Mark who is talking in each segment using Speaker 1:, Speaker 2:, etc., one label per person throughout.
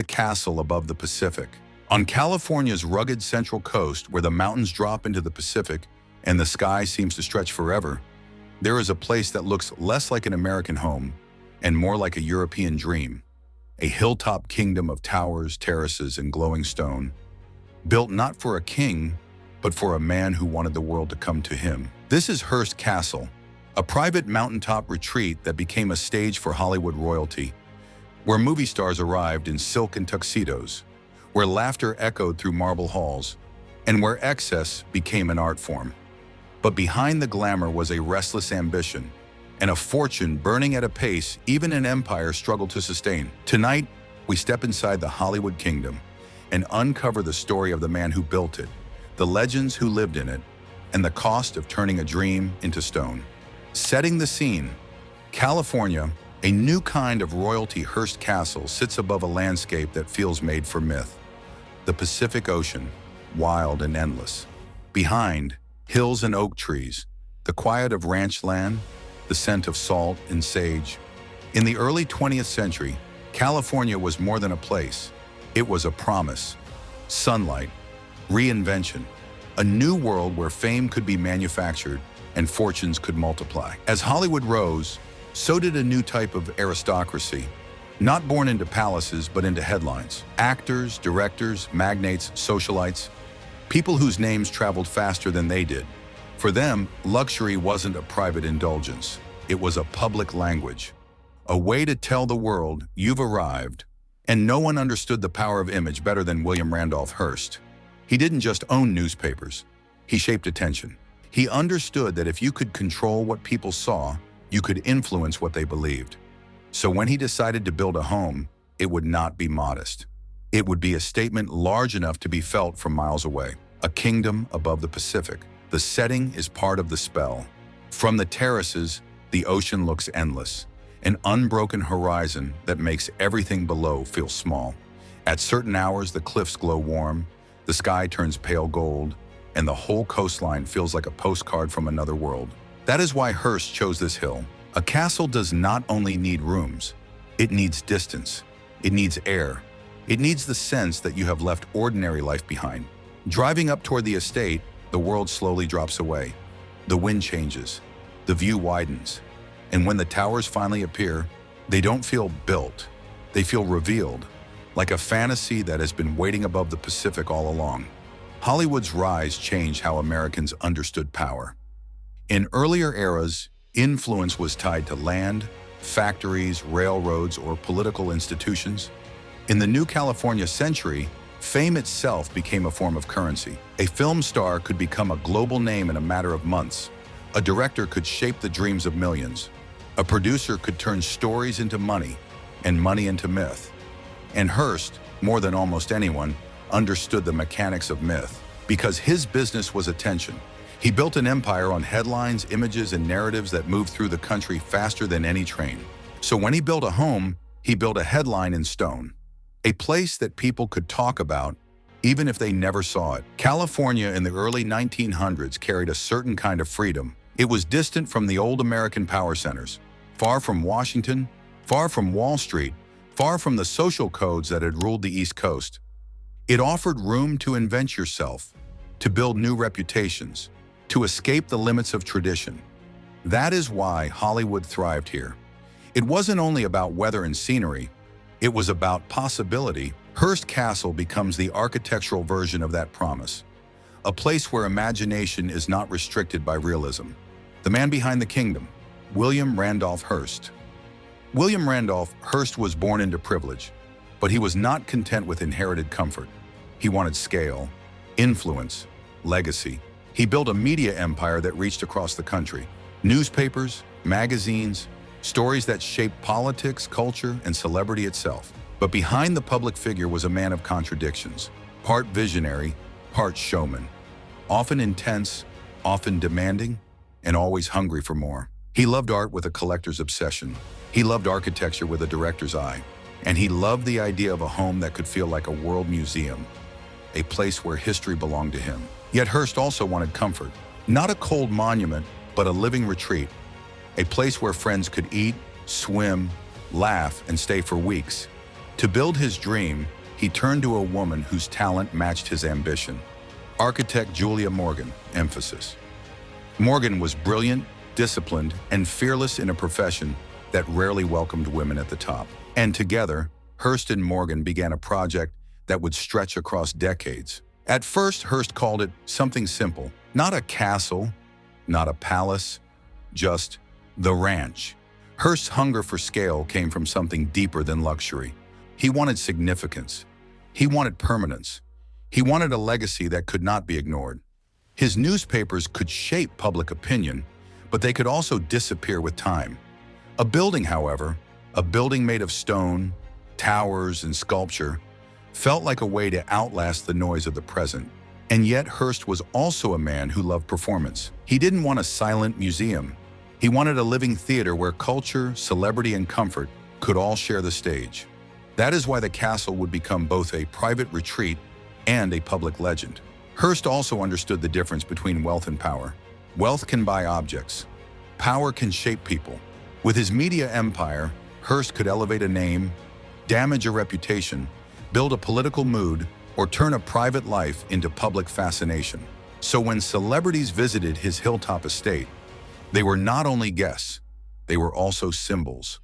Speaker 1: Castle above the Pacific. On California's rugged central coast, where the mountains drop into the Pacific and the sky seems to stretch forever, there is a place that looks less like an American home and more like a European dream. A hilltop kingdom of towers, terraces, and glowing stone, built not for a king, but for a man who wanted the world to come to him. This is Hearst Castle, a private mountaintop retreat that became a stage for Hollywood royalty, where movie stars arrived in silk and tuxedos, where laughter echoed through marble halls, and where excess became an art form. But behind the glamour was a restless ambition, and a fortune burning at a pace even an empire struggled to sustain. Tonight, we step inside the Hollywood kingdom and uncover the story of the man who built it, the legends who lived in it, and the cost of turning a dream into stone. Setting the scene, California, a new kind of royalty. Hearst Castle sits above a landscape that feels made for myth. The Pacific Ocean, wild and endless. Behind, hills and oak trees, the quiet of ranch land, the scent of salt and sage. In the early 20th century, California was more than a place. It was a promise. Sunlight, reinvention, a new world where fame could be manufactured and fortunes could multiply. As Hollywood rose, so did a new type of aristocracy, not born into palaces but into headlines. Actors, directors, magnates, socialites, people whose names traveled faster than they did. For them, luxury wasn't a private indulgence. It was a public language, a way to tell the world you've arrived. And no one understood the power of image better than William Randolph Hearst. He didn't just own newspapers, he shaped attention. He understood that if you could control what people saw, you could influence what they believed. So when he decided to build a home, it would not be modest. It would be a statement large enough to be felt from miles away. A kingdom above the Pacific. The setting is part of the spell. From the terraces, the ocean looks endless, an unbroken horizon that makes everything below feel small. At certain hours, the cliffs glow warm, the sky turns pale gold, and the whole coastline feels like a postcard from another world. That is why Hearst chose this hill. A castle does not only need rooms, it needs distance, it needs air, it needs the sense that you have left ordinary life behind. Driving up toward the estate, the world slowly drops away. The wind changes, the view widens, and when the towers finally appear, they don't feel built, they feel revealed, like a fantasy that has been waiting above the Pacific all along. Hollywood's rise changed how Americans understood power. In earlier eras, influence was tied to land, factories, railroads, or political institutions. In the new California century, fame itself became a form of currency. A film star could become a global name in a matter of months. A director could shape the dreams of millions. A producer could turn stories into money, and money into myth. And Hearst, more than almost anyone, understood the mechanics of myth. Because his business was attention, he built an empire on headlines, images, and narratives that moved through the country faster than any train. So when he built a home, he built a headline in stone. A place that people could talk about, even if they never saw it. California in the early 1900s carried a certain kind of freedom. It was distant from the old American power centers, far from Washington, far from Wall Street, far from the social codes that had ruled the East Coast. It offered room to invent yourself, to build new reputations, to escape the limits of tradition. That is why Hollywood thrived here. It wasn't only about weather and scenery, it was about possibility. Hearst Castle becomes the architectural version of that promise, a place where imagination is not restricted by realism. The man behind the kingdom, William Randolph Hearst. William Randolph Hearst was born into privilege, but he was not content with inherited comfort. He wanted scale, influence, legacy. He built a media empire that reached across the country. Newspapers, magazines, stories that shaped politics, culture, and celebrity itself. But behind the public figure was a man of contradictions, part visionary, part showman, often intense, often demanding, and always hungry for more. He loved art with a collector's obsession. He loved architecture with a director's eye. And he loved the idea of a home that could feel like a world museum, a place where history belonged to him. Yet Hearst also wanted comfort, not a cold monument, but a living retreat, a place where friends could eat, swim, laugh, and stay for weeks. To build his dream, he turned to a woman whose talent matched his ambition. Architect Julia Morgan, emphasis. Morgan was brilliant, disciplined, and fearless in a profession that rarely welcomed women at the top. And together, Hearst and Morgan began a project that would stretch across decades. At first, Hearst called it something simple, not a castle, not a palace, just the ranch. Hearst's hunger for scale came from something deeper than luxury. He wanted significance. He wanted permanence. He wanted a legacy that could not be ignored. His newspapers could shape public opinion, but they could also disappear with time. A building, however, a building made of stone, towers, and sculpture, felt like a way to outlast the noise of the present. And yet Hearst was also a man who loved performance. He didn't want a silent museum. He wanted a living theater where culture, celebrity, and comfort could all share the stage. That is why the castle would become both a private retreat and a public legend. Hearst also understood the difference between wealth and power. Wealth can buy objects. Power can shape people. With his media empire, Hearst could elevate a name, damage a reputation, build a political mood, or turn a private life into public fascination. So when celebrities visited his hilltop estate, they were not only guests, they were also symbols.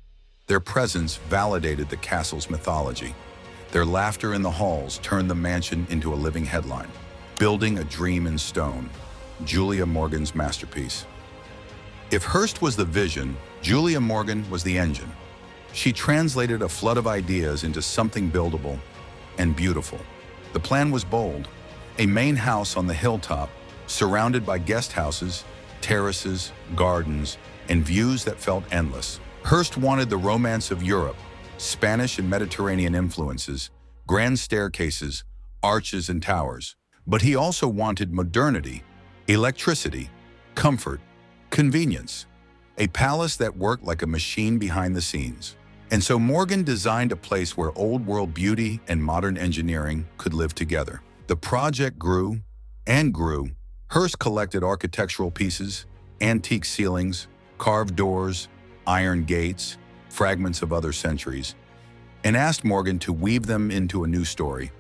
Speaker 1: Their presence validated the castle's mythology. Their laughter in the halls turned the mansion into a living headline. Building a dream in stone, Julia Morgan's masterpiece. If Hearst was the vision, Julia Morgan was the engine. She translated a flood of ideas into something buildable and beautiful. The plan was bold, a main house on the hilltop, surrounded by guest houses, terraces, gardens, and views that felt endless. Hearst wanted the romance of Europe, Spanish and Mediterranean influences, grand staircases, arches, and towers. But he also wanted modernity, electricity, comfort, convenience, a palace that worked like a machine behind the scenes. And so Morgan designed a place where old-world beauty and modern engineering could live together. The project grew and grew. Hearst collected architectural pieces, antique ceilings, carved doors, iron gates, fragments of other centuries, and asked Morgan to weave them into a new story.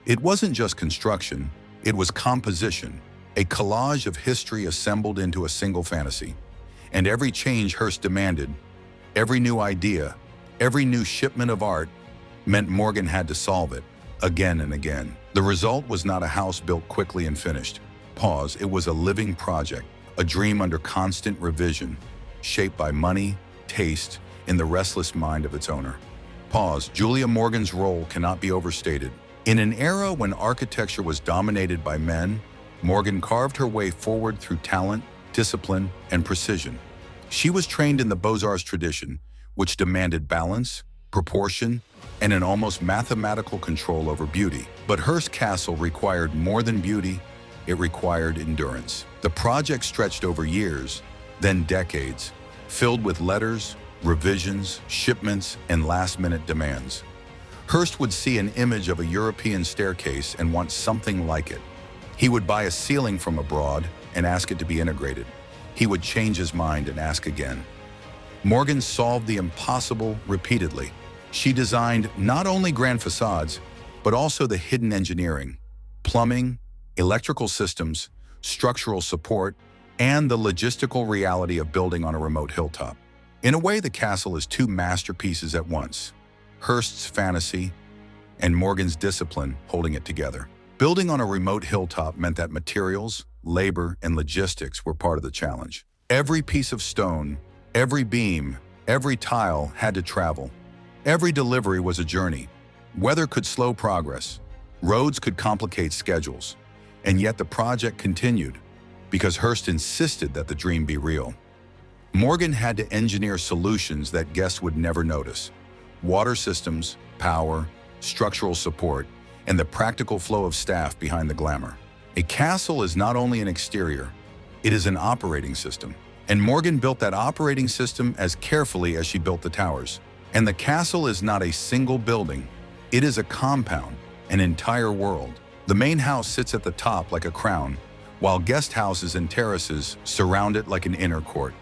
Speaker 1: It wasn't just construction, it was composition, a collage of history assembled into a single fantasy. And every change Hearst demanded, every new idea, every new shipment of art, meant Morgan had to solve it, again and again. The result was not a house built quickly and finished. It was a living project, a dream under constant revision, shaped by money, taste, and the restless mind of its owner. Julia Morgan's role cannot be overstated. In an era when architecture was dominated by men, Morgan carved her way forward through talent, discipline, and precision. She was trained in the Beaux-Arts tradition, which demanded balance, proportion, and an almost mathematical control over beauty. But Hearst Castle required more than beauty, it required endurance. The project stretched over years, then decades, filled with letters, revisions, shipments, and last-minute demands. Hearst would see an image of a European staircase and want something like it. He would buy a ceiling from abroad and ask it to be integrated. He would change his mind and ask again. Morgan solved the impossible repeatedly. She designed not only grand facades, but also the hidden engineering, plumbing, electrical systems, structural support, and the logistical reality of building on a remote hilltop. In a way, the castle is two masterpieces at once, Hearst's fantasy and Morgan's discipline holding it together. Building on a remote hilltop meant that materials, labor, and logistics were part of the challenge. Every piece of stone, every beam, every tile had to travel. Every delivery was a journey. Weather could slow progress. Roads could complicate schedules. And yet the project continued because Hearst insisted that the dream be real. Morgan had to engineer solutions that guests would never notice. Water systems, power, structural support, and the practical flow of staff behind the glamour. A castle is not only an exterior, it is an operating system. And Morgan built that operating system as carefully as she built the towers. And the castle is not a single building, it is a compound, an entire world. The main house sits at the top like a crown, while guest houses and terraces surround it like an inner court.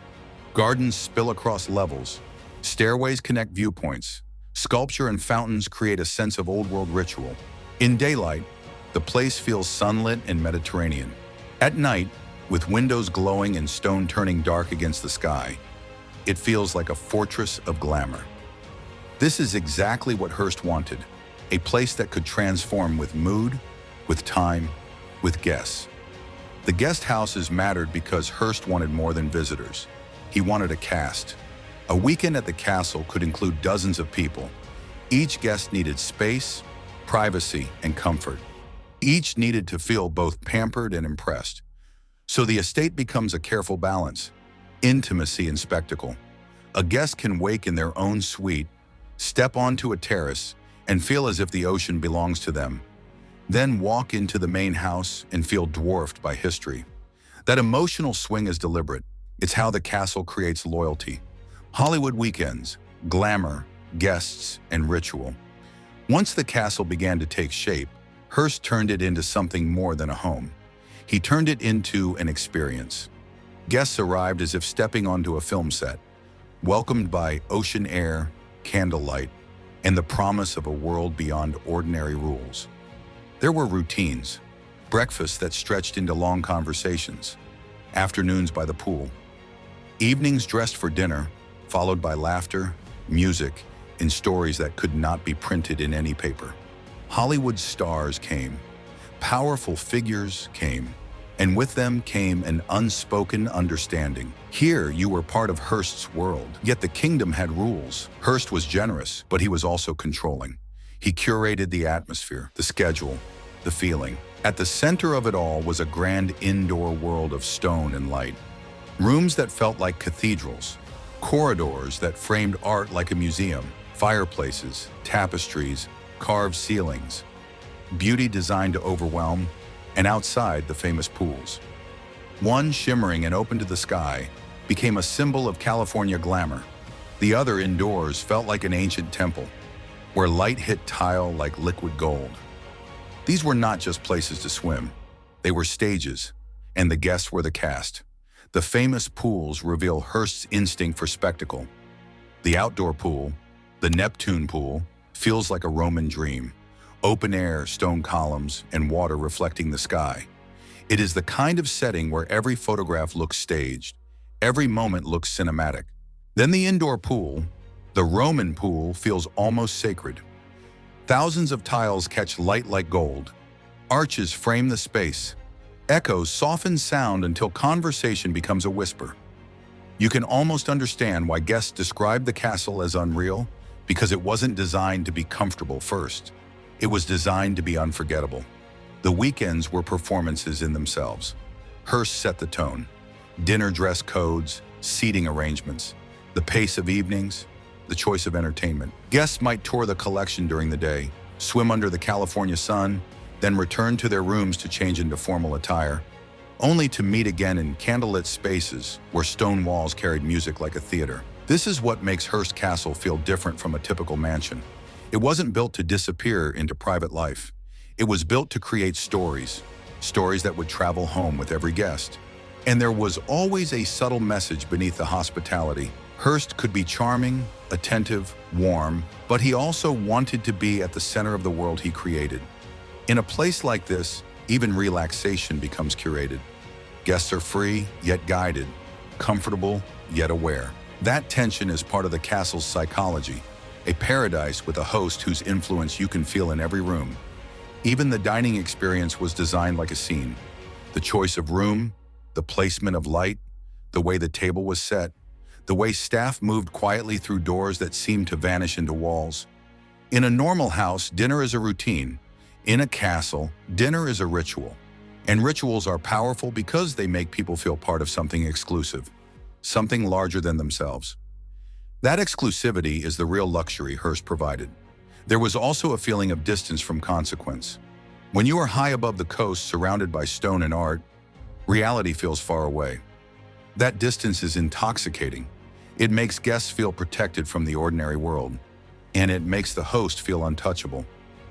Speaker 1: Gardens spill across levels, stairways connect viewpoints, Sculpture and fountains create a sense of old-world ritual. In daylight, the place feels sunlit and Mediterranean. At night, with windows glowing and stone turning dark against the sky, it feels like a fortress of glamour. This is exactly what Hearst wanted, a place that could transform with mood, with time, with guests. The guest houses mattered because Hearst wanted more than visitors. He wanted a cast. A weekend at the castle could include dozens of people. Each guest needed space, privacy, and comfort. Each needed to feel both pampered and impressed. So the estate becomes a careful balance, intimacy and spectacle. A guest can wake in their own suite, step onto a terrace, and feel as if the ocean belongs to them. Then walk into the main house and feel dwarfed by history. That emotional swing is deliberate. It's how the castle creates loyalty. Hollywood weekends, glamour, guests, and ritual. Once the castle began to take shape, Hearst turned it into something more than a home. He turned it into an experience. Guests arrived as if stepping onto a film set, welcomed by ocean air, candlelight, and the promise of a world beyond ordinary rules. There were routines, breakfasts that stretched into long conversations, afternoons by the pool, evenings dressed for dinner, followed by laughter, music, and stories that could not be printed in any paper. Hollywood stars came, powerful figures came, and with them came an unspoken understanding. Here, you were part of Hearst's world, yet the kingdom had rules. Hearst was generous, but he was also controlling. He curated the atmosphere, the schedule, the feeling. At the center of it all was a grand indoor world of stone and light. Rooms that felt like cathedrals, corridors that framed art like a museum, fireplaces, tapestries, carved ceilings, beauty designed to overwhelm, and outside the famous pools. One, shimmering and open to the sky, became a symbol of California glamour. The other, indoors, felt like an ancient temple, where light hit tile like liquid gold. These were not just places to swim. They were stages, and the guests were the cast. The famous pools reveal Hearst's instinct for spectacle. The outdoor pool, the Neptune pool, feels like a Roman dream. Open air, stone columns, and water reflecting the sky. It is the kind of setting where every photograph looks staged, every moment looks cinematic. Then the indoor pool, the Roman pool, feels almost sacred. Thousands of tiles catch light like gold. Arches frame the space. Echoes soften sound until conversation becomes a whisper. You can almost understand why guests describe the castle as unreal, because it wasn't designed to be comfortable first. It was designed to be unforgettable. The weekends were performances in themselves. Hearst set the tone. Dinner dress codes, seating arrangements, the pace of evenings, the choice of entertainment. Guests might tour the collection during the day, swim under the California sun, then return to their rooms to change into formal attire, only to meet again in candlelit spaces where stone walls carried music like a theater. This is what makes Hearst Castle feel different from a typical mansion. It wasn't built to disappear into private life. It was built to create stories that would travel home with every guest. And there was always a subtle message beneath the hospitality. Hearst could be charming, attentive, warm, but he also wanted to be at the center of the world he created. In a place like this, even relaxation becomes curated. Guests are free, yet guided, comfortable, yet aware. That tension is part of the castle's psychology, a paradise with a host whose influence you can feel in every room. Even the dining experience was designed like a scene. The choice of room, the placement of light, the way the table was set, the way staff moved quietly through doors that seemed to vanish into walls. In a normal house, dinner is a routine. In a castle, dinner is a ritual. And rituals are powerful because they make people feel part of something exclusive, something larger than themselves. That exclusivity is the real luxury Hearst provided. There was also a feeling of distance from consequence. When you are high above the coast, surrounded by stone and art, reality feels far away. That distance is intoxicating. It makes guests feel protected from the ordinary world, and it makes the host feel untouchable.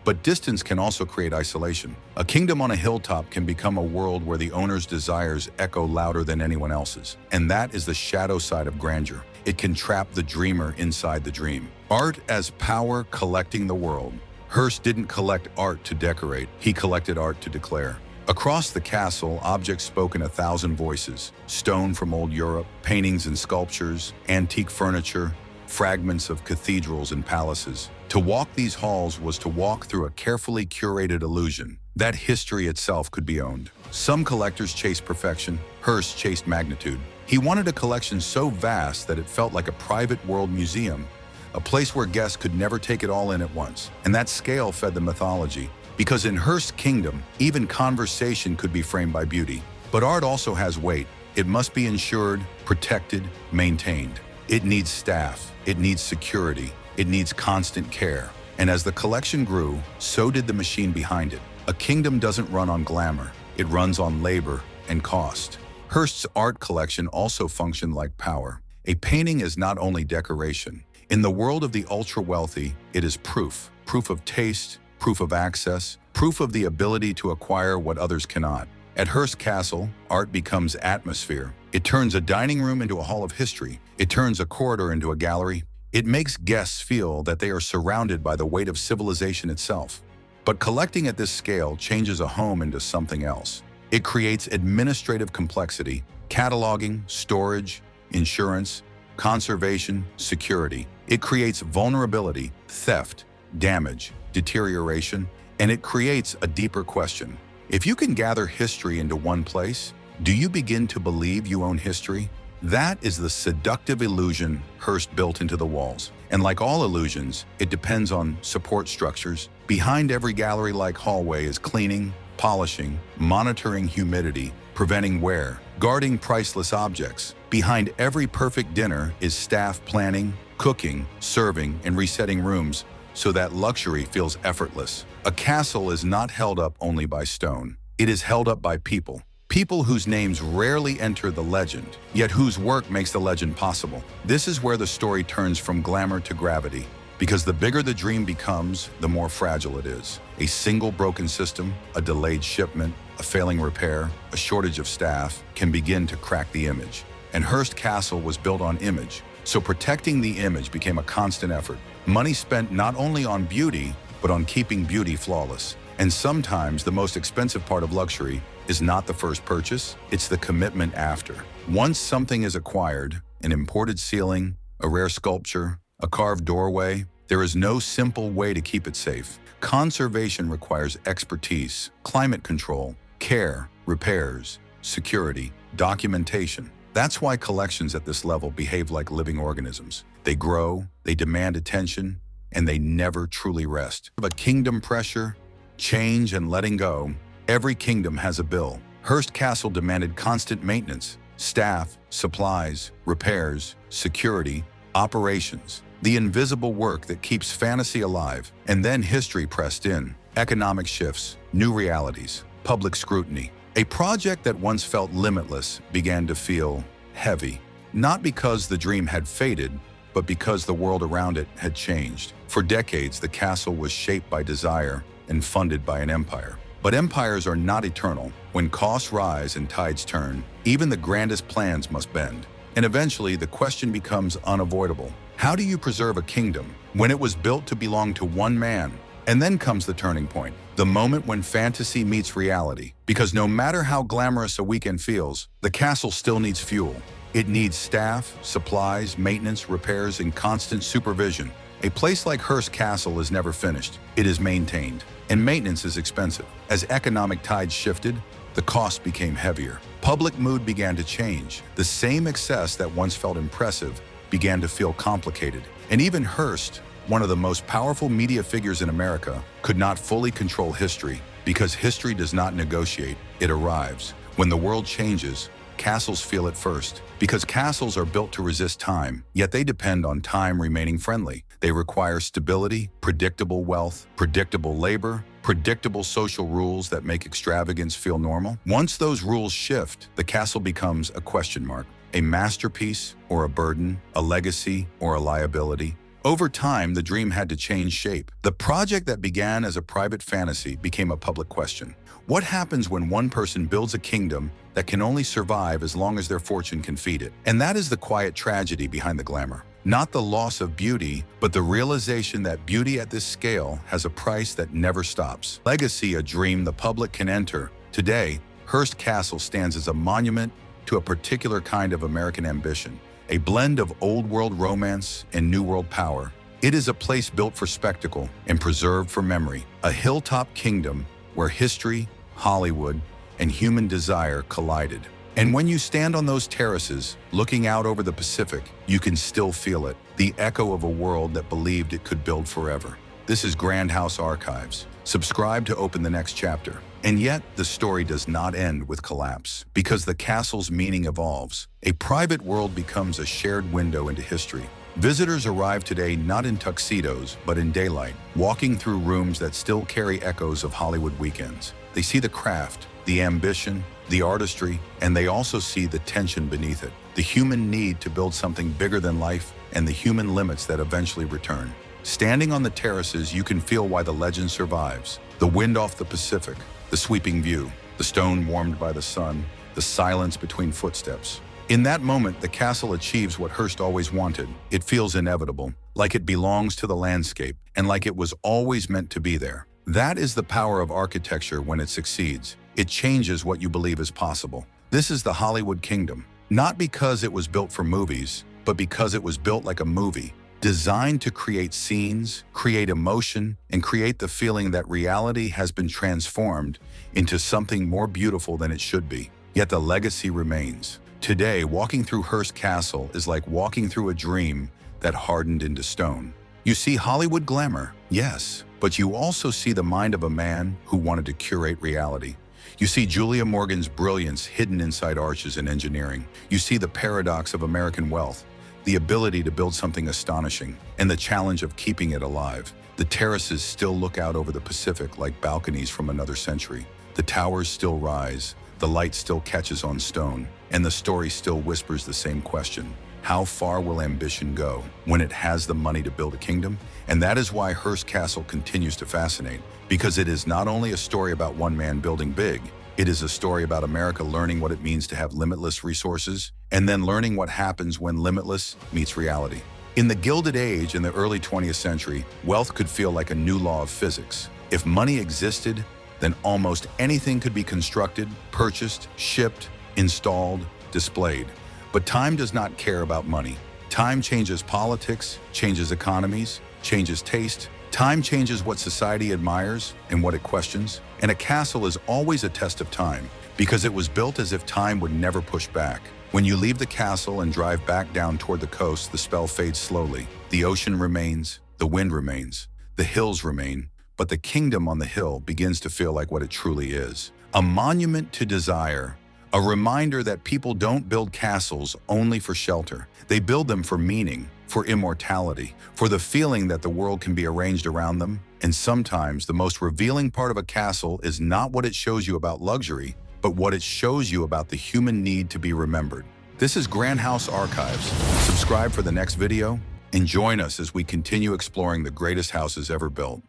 Speaker 1: But distance can also create isolation. A kingdom on a hilltop can become a world where the owner's desires echo louder than anyone else's. And that is the shadow side of grandeur. It can trap the dreamer inside the dream. Art as power collecting the world. Hearst didn't collect art to decorate, he collected art to declare. Across the castle, objects spoke in 1,000 voices. Stone from old Europe, paintings and sculptures, antique furniture, fragments of cathedrals and palaces. To walk these halls was to walk through a carefully curated illusion that history itself could be owned. Some collectors chased perfection, Hearst chased magnitude. He wanted a collection so vast that it felt like a private world museum, a place where guests could never take it all in at once. And that scale fed the mythology, because in Hearst's kingdom, even conversation could be framed by beauty. But art also has weight. It must be insured, protected, maintained. It needs staff, it needs security, it needs constant care. And as the collection grew, so did the machine behind it. A kingdom doesn't run on glamour, it runs on labor and cost. Hearst's art collection also functioned like power. A painting is not only decoration. In the world of the ultra-wealthy, it is proof. Proof of taste, proof of access, proof of the ability to acquire what others cannot. At Hearst Castle, art becomes atmosphere. It turns a dining room into a hall of history. It turns a corridor into a gallery. It makes guests feel that they are surrounded by the weight of civilization itself. But collecting at this scale changes a home into something else. It creates administrative complexity, cataloging, storage, insurance, conservation, security. It creates vulnerability, theft, damage, deterioration, and it creates a deeper question. If you can gather history into one place, do you begin to believe you own history? That is the seductive illusion Hearst built into the walls. And like all illusions, it depends on support structures. Behind every gallery-like hallway is cleaning, polishing, monitoring humidity, preventing wear, guarding priceless objects. Behind every perfect dinner is staff planning, cooking, serving, and resetting rooms so that luxury feels effortless. A castle is not held up only by stone. It is held up by people. People whose names rarely enter the legend, yet whose work makes the legend possible. This is where the story turns from glamour to gravity, because the bigger the dream becomes, the more fragile it is. A single broken system, a delayed shipment, a failing repair, a shortage of staff can begin to crack the image. And Hearst Castle was built on image, so protecting the image became a constant effort. Money spent not only on beauty, but on keeping beauty flawless. And sometimes the most expensive part of luxury is not the first purchase, it's the commitment after. Once something is acquired, an imported ceiling, a rare sculpture, a carved doorway, there is no simple way to keep it safe. Conservation requires expertise, climate control, care, repairs, security, documentation. That's why collections at this level behave like living organisms. They grow, they demand attention, and they never truly rest. But kingdom pressure, change, and letting go, every kingdom has a bill. Hearst Castle demanded constant maintenance, staff, supplies, repairs, security, operations, the invisible work that keeps fantasy alive. And then history pressed in. Economic shifts, new realities, public scrutiny. A project that once felt limitless began to feel heavy. Not because the dream had faded, but because the world around it had changed. For decades, the castle was shaped by desire and funded by an empire. But empires are not eternal. When costs rise and tides turn, even the grandest plans must bend. And eventually, the question becomes unavoidable. How do you preserve a kingdom when it was built to belong to one man? And then comes the turning point, the moment when fantasy meets reality. Because no matter how glamorous a weekend feels, the castle still needs fuel. It needs staff, supplies, maintenance, repairs, and constant supervision. A place like Hearst Castle is never finished. It is maintained. And maintenance is expensive. As economic tides shifted, the cost became heavier. Public mood began to change. The same excess that once felt impressive began to feel complicated. And even Hearst, one of the most powerful media figures in America, could not fully control history, because history does not negotiate, it arrives. When the world changes, castles feel it first, because castles are built to resist time, yet they depend on time remaining friendly. They require stability, predictable wealth, predictable labor, predictable social rules that make extravagance feel normal. Once those rules shift, the castle becomes a question mark, a masterpiece or a burden, a legacy or a liability. Over time, the dream had to change shape. The project that began as a private fantasy became a public question. What happens when one person builds a kingdom that can only survive as long as their fortune can feed it? And that is the quiet tragedy behind the glamour. Not the loss of beauty, but the realization that beauty at this scale has a price that never stops. Legacy, a dream the public can enter. Today, Hearst Castle stands as a monument to a particular kind of American ambition, a blend of old-world romance and new-world power. It is a place built for spectacle and preserved for memory, a hilltop kingdom where history, Hollywood, and human desire collided. And when you stand on those terraces, looking out over the Pacific, you can still feel it, the echo of a world that believed it could build forever. This is Grand House Archives. Subscribe to open the next chapter. And yet, the story does not end with collapse, because the castle's meaning evolves. A private world becomes a shared window into history. Visitors arrive today not in tuxedos, but in daylight, walking through rooms that still carry echoes of Hollywood weekends. They see the craft, the ambition, the artistry, and they also see the tension beneath it, the human need to build something bigger than life and the human limits that eventually return. Standing on the terraces, you can feel why the legend survives. The wind off the Pacific, the sweeping view, the stone warmed by the sun, the silence between footsteps. In that moment, the castle achieves what Hearst always wanted. It feels inevitable, like it belongs to the landscape, and like it was always meant to be there. That is the power of architecture when it succeeds. It changes what you believe is possible. This is the Hollywood kingdom, not because it was built for movies, but because it was built like a movie, designed to create scenes, create emotion, and create the feeling that reality has been transformed into something more beautiful than it should be. Yet the legacy remains. Today, walking through Hearst Castle is like walking through a dream that hardened into stone. You see Hollywood glamour, yes, but you also see the mind of a man who wanted to curate reality. You see Julia Morgan's brilliance hidden inside arches and engineering. You see the paradox of American wealth, the ability to build something astonishing, and the challenge of keeping it alive. The terraces still look out over the Pacific like balconies from another century. The towers still rise, the light still catches on stone, and the story still whispers the same question. How far will ambition go when it has the money to build a kingdom? And that is why Hearst Castle continues to fascinate, because it is not only a story about one man building big, it is a story about America learning what it means to have limitless resources, and then learning what happens when limitless meets reality. In the Gilded Age in the early 20th century, wealth could feel like a new law of physics. If money existed, then almost anything could be constructed, purchased, shipped, installed, displayed. But time does not care about money. Time changes politics, changes economies, changes taste. Time changes what society admires and what it questions. And a castle is always a test of time, because it was built as if time would never push back. When you leave the castle and drive back down toward the coast, the spell fades slowly. The ocean remains, the wind remains, the hills remain, but the kingdom on the hill begins to feel like what it truly is. A monument to desire, a reminder that people don't build castles only for shelter. They build them for meaning, for immortality, for the feeling that the world can be arranged around them. And sometimes the most revealing part of a castle is not what it shows you about luxury, but what it shows you about the human need to be remembered. This is Grand House Archives. Subscribe for the next video and join us as we continue exploring the greatest houses ever built.